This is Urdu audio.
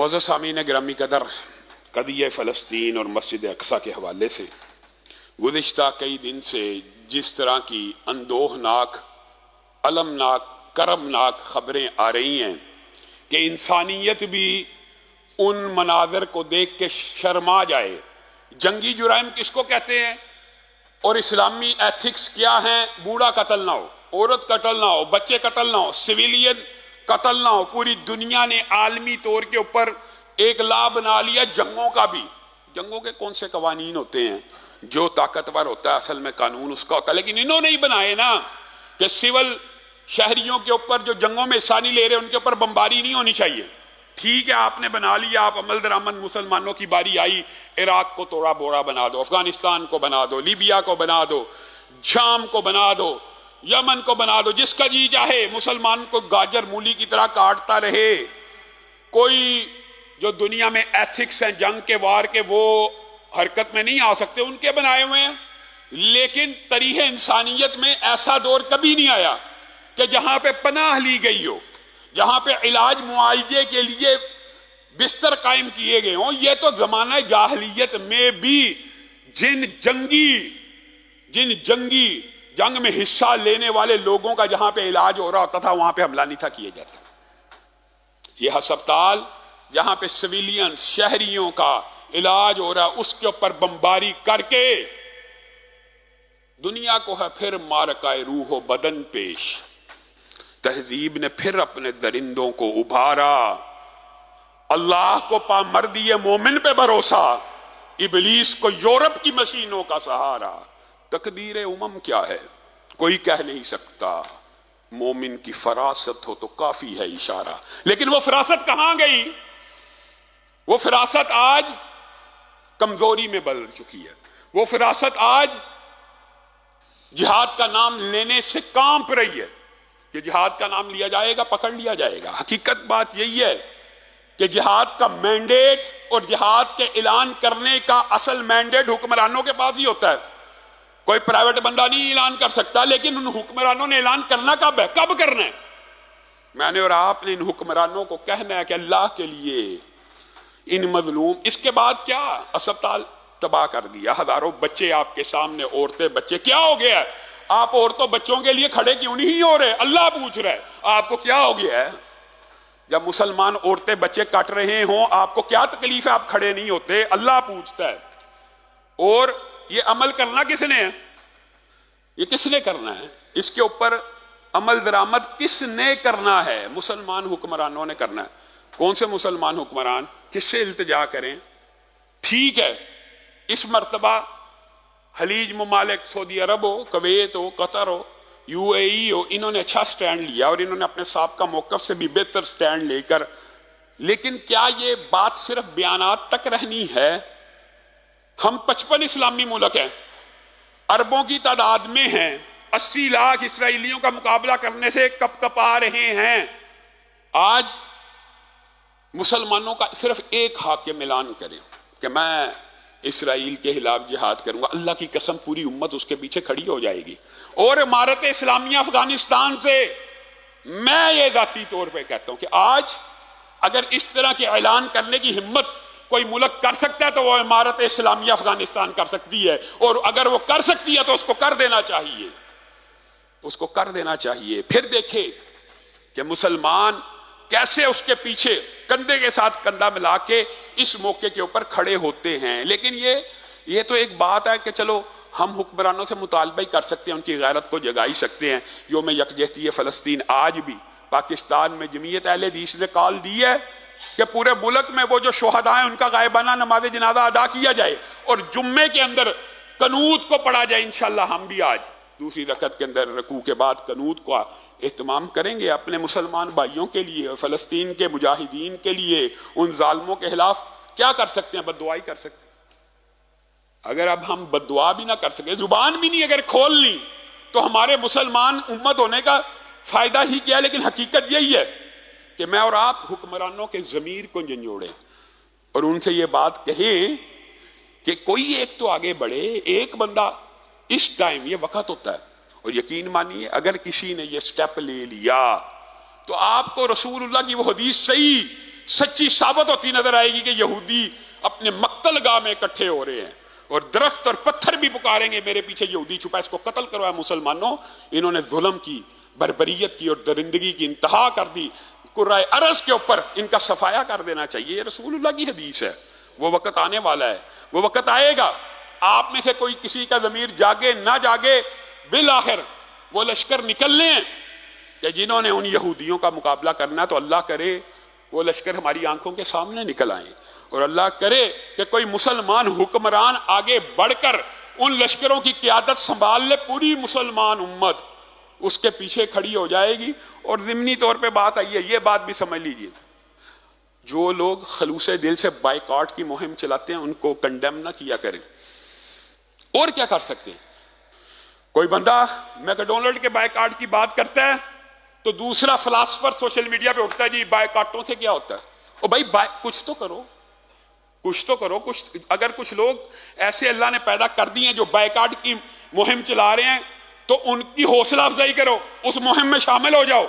معزز سامعین گرامی قدر، قضیہ فلسطین اور مسجد اقصیٰ کے حوالے سے گزشتہ کئی دن سے جس طرح کی اندوہناک، المناک، کرمناک خبریں آ رہی ہیں کہ انسانیت بھی ان مناظر کو دیکھ کے شرما جائے۔ جنگی جرائم کس کو کہتے ہیں اور اسلامی ایتھکس کیا ہیں؟ بوڑھا قتل نہ ہو، عورت قتل نہ ہو، بچے قتل نہ ہو، سویلین قتل نہ ہو۔ پوری دنیا نے عالمی طور کے اوپر ایک لا بنا لیا جنگوں کا بھی۔ جنگوں کے کون سے قوانین ہوتے ہیں؟ جو طاقتور ہوتا ہے اصل میں قانون اس کا ہوتا ہے، لیکن انہوں نے ہی بنائے نا کہ سول شہریوں کے اوپر جو جنگوں میں حصہ نہیں لے رہے ان کے اوپر بمباری نہیں ہونی چاہیے۔ ٹھیک ہے، آپ نے بنا لیا، آپ عمل درآمد، مسلمانوں کی باری آئی، عراق کو توڑا بوڑا بنا دو، افغانستان کو بنا دو، لیبیا کو بنا دو، شام کو بنا دو، یمن کو بنا دو، جس کا جی چاہے مسلمان کو گاجر مولی کی طرح کاٹتا رہے۔ کوئی جو دنیا میں ایتھکس ہیں جنگ کے، وار کے، وہ حرکت میں نہیں آ سکتے، ان کے بنائے ہوئے ہیں۔ لیکن تاریخ انسانیت میں ایسا دور کبھی نہیں آیا کہ جہاں پہ پناہ لی گئی ہو، جہاں پہ علاج معالجے کے لیے بستر قائم کیے گئے ہوں۔ یہ تو زمانہ جاہلیت میں بھی جن جنگی جنگ میں حصہ لینے والے لوگوں کا جہاں پہ علاج ہو رہا ہوتا تھا وہاں پہ حملہ نہیں تھا کیے جاتا۔ یہ ہسپتال جہاں پہ سویلین شہریوں کا علاج ہو رہا، اس کے اوپر بمباری کر کے دنیا کو ہے پھر معرکہ روح و بدن پیش۔ تہذیب نے پھر اپنے درندوں کو ابھارا، اللہ کو پامردی مومن پہ بھروسہ، ابلیس کو یورپ کی مشینوں کا سہارا۔ تقدیر امم کیا ہے کوئی کہہ نہیں سکتا، مومن کی فراست ہو تو کافی ہے اشارہ۔ لیکن وہ فراست کہاں گئی؟ وہ فراست آج کمزوری میں بدل چکی ہے۔ وہ فراست آج جہاد کا نام لینے سے کانپ رہی ہے کہ جہاد کا نام لیا جائے گا پکڑ لیا جائے گا۔ حقیقت بات یہی ہے کہ جہاد کا مینڈیٹ اور جہاد کے اعلان کرنے کا اصل مینڈیٹ حکمرانوں کے پاس ہی ہوتا ہے۔ کوئی پرائیویٹ بندہ نہیں اعلان کر سکتا، لیکن ان حکمرانوں نے اعلان کرنا کب ہے؟ کب کرنا ہے؟ میں نے اور آپ نے ان حکمرانوں کو کہنا ہے کہ اللہ کے لیے ان مظلوم۔ اس کے بعد کیا؟ اسپتال تباہ کر دیا، ہزاروں بچے آپ کے سامنے، عورتیں بچے، کیا ہو گیا ہے؟ آپ عورتوں بچوں کے لیے کھڑے کیوں نہیں ہو رہے؟ اللہ پوچھ رہا ہے آپ کو کیا ہو گیا ہے؟ جب مسلمان عورتیں بچے کٹ رہے ہوں آپ کو کیا تکلیف ہے؟ آپ کھڑے نہیں ہوتے؟ اللہ پوچھتا ہے۔ اور یہ عمل کرنا کس نے ہے؟ یہ کس نے کرنا ہے؟ اس کے اوپر عمل درآمد کس نے کرنا ہے؟ مسلمان حکمرانوں نے کرنا ہے۔ کون سے مسلمان حکمران؟ کس سے التجا کریں؟ ٹھیک ہے، اس مرتبہ خلیج ممالک، سعودی عرب ہو، Kuwait who, Qatar who, you اے ای ہو، انہوں نے اچھا سٹینڈ لیا اور انہوں نے اپنے سابقہ موقف سے بھی بہتر سٹینڈ لے کر، لیکن کیا یہ بات صرف بیانات تک رہنی ہے؟ ہم 55 اسلامی ملک ہیں، اربوں کی تعداد میں ہیں، 80 لاکھ اسرائیلیوں کا مقابلہ کرنے سے کپ کپ آ رہے ہیں۔ آج مسلمانوں کا صرف ایک حاکم اعلان کرے کہ میں اسرائیل کے خلاف جہاد کروں گا، اللہ کی قسم پوری امت اس کے پیچھے کھڑی ہو جائے گی۔ اور امارت اسلامیہ افغانستان سے میں یہ ذاتی طور پہ کہتا ہوں کہ آج اگر اس طرح کے اعلان کرنے کی ہمت کوئی ملک کر سکتا ہے تو وہ امارت اسلامیہ افغانستان کر سکتی ہے، اور اگر وہ کر سکتی ہے تو اس کو کر دینا چاہیے، اس کو کر دینا چاہیے۔ پھر دیکھے کہ مسلمان کیسے اس کے پیچھے کندھے کے ساتھ کندھا ملا کے اس موقع کے اوپر کھڑے ہوتے ہیں۔ لیکن یہ تو ایک بات ہے کہ چلو ہم حکمرانوں سے مطالبہ ہی کر سکتے ہیں، ان کی غیرت کو جگا ہی سکتے ہیں۔ یوم یکجہتی فلسطین آج بھی پاکستان میں جمعیت اہل حدیث نے کال دی ہے کہ پورے ملک میں وہ جو شہداء ہیں ان کا غائبانہ نماز جنازہ ادا کیا جائے اور جمعے کے اندر قنوت کو پڑھا جائے۔ انشاءاللہ ہم بھی آج دوسری رکعت کے اندر رکوع کے بعد قنوت کو اہتمام کریں گے اپنے مسلمان بھائیوں کے لیے، فلسطین کے مجاہدین کے لیے۔ ان ظالموں کے خلاف کیا کر سکتے ہیں؟ بد دعائی کر سکتے ہیں۔ اگر اب ہم بد دعا بھی نہ کر سکے، زبان بھی نہیں اگر کھول لی، تو ہمارے مسلمان امت ہونے کا فائدہ ہی کیا؟ لیکن حقیقت یہی ہے کہ میں اور آپ حکمرانوں کے ضمیر کو جھنجھوڑیں اور ان سے یہ بات کہیں کہ کوئی ایک تو آگے بڑھے۔ ایک بندہ اس ٹائم یہ وقت ہوتا ہے، اور یقین مانیے اگر کسی نے یہ سٹیپ لے لیا تو آپ کو رسول اللہ کی وہ حدیث صحیح سچی ثابت ہوتی نظر آئے گی کہ یہودی اپنے مقتل گاہ میں اکٹھے ہو رہے ہیں اور درخت اور پتھر بھی پکاریں گے میرے پیچھے یہودی چھپا، اس کو قتل کرو اے مسلمانوں. انہوں نے ظلم کی، بربریت کی اور درندگی کی انتہا کر دی. قرائے ارض کے اوپر ان کا صفایا کر دینا چاہیے. یہ رسول اللہ کی حدیث ہے. وہ وقت آنے والا ہے، وہ وقت آئے گا، آپ میں سے کوئی کسی کا ضمیر جاگے نہ جاگے، بالآخر وہ لشکر نکلنے ہیں کہ جنہوں نے ان یہودیوں کا مقابلہ کرنا. تو اللہ کرے وہ لشکر ہماری آنکھوں کے سامنے نکل آئیں، اور اللہ کرے کہ کوئی مسلمان حکمران آگے بڑھ کر ان لشکروں کی قیادت سنبھال لے. پوری مسلمان امت اس کے پیچھے کھڑی ہو جائے گی. اور ضمنی طور پہ بات آئی ہے، یہ بات بھی سمجھ لیجئے، جو لوگ خلوص دل سے بائیکاٹ کی مہم چلاتے ہیں ان کو کنڈیم نہ کیا کریں. اور کیا کر سکتے ہیں؟ کوئی بندہ میکڈونلڈ کے بائیکاٹ کی بات کرتا ہے تو دوسرا فلاسفر سوشل میڈیا پہ اٹھتا ہے جی بائیکاٹوں سے کیا ہوتا ہے. او بھائی کچھ تو کرو، کچھ تو کرو. اگر کچھ لوگ ایسے اللہ نے پیدا کر دیے ہیں جو بائیکاٹ کی مہم چلا رہے ہیں تو ان کی حوصلہ افزائی کرو، اس مہم میں شامل ہو جاؤ.